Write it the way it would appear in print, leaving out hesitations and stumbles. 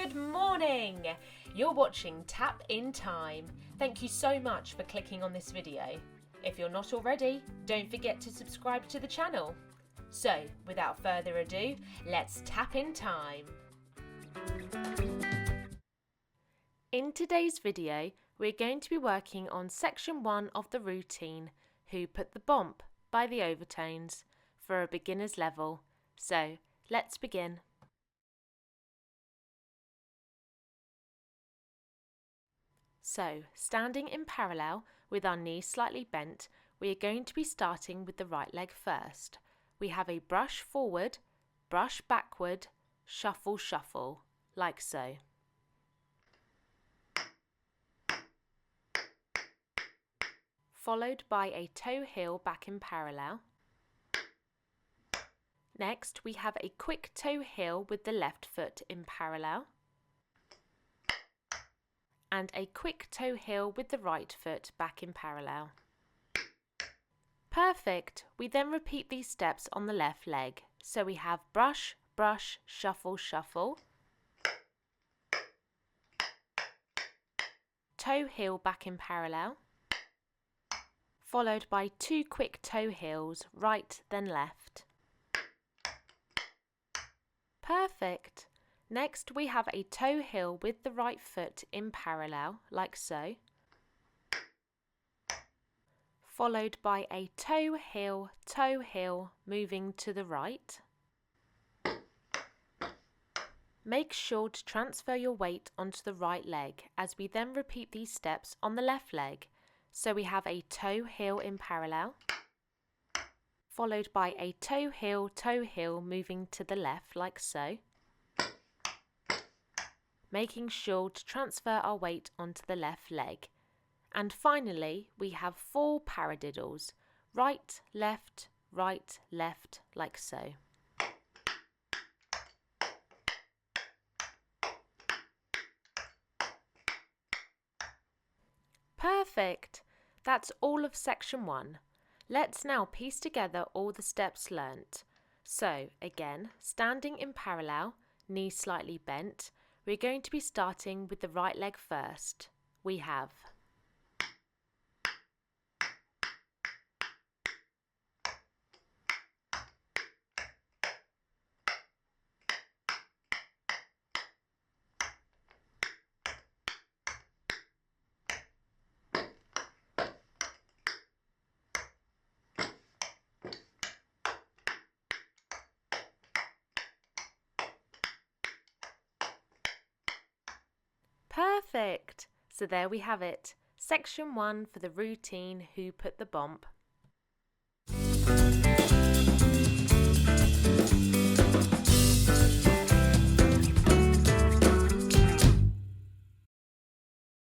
Good morning! You're watching Tap in Time. Thank you so much for clicking on this video. If you're not already, don't forget to subscribe to the channel. So, without further ado, let's tap in time. In today's video, we're going to be working on section 1 of the routine, Who Put The Bomp by the Overtones, for a beginner's level. So, let's begin. So, standing in parallel with our knees slightly bent, we are going to be starting with the right leg first. We have a brush forward, brush backward, shuffle, shuffle, like so. Followed by a toe heel back in parallel. Next, we have a quick toe heel with the left foot in parallel. And a quick toe heel with the right foot back in parallel. Perfect! We then repeat these steps on the left leg. So we have brush, brush, shuffle, shuffle. Toe heel back in parallel. Followed by 2 quick toe heels, right then left. Perfect! Next we have a toe heel with the right foot in parallel, like so. Followed by a toe heel, moving to the right. Make sure to transfer your weight onto the right leg as we then repeat these steps on the left leg. So we have a toe heel in parallel, followed by a toe heel, moving to the left, like so. Making sure to transfer our weight onto the left leg. And finally, we have 4 paradiddles, right, left, like so. Perfect! That's all of section 1. Let's now piece together all the steps learnt. So, again, standing in parallel, knees slightly bent, we're going to be starting with the right leg first. We have Perfect! So there we have it. Section 1 for the routine Who Put The Bomp.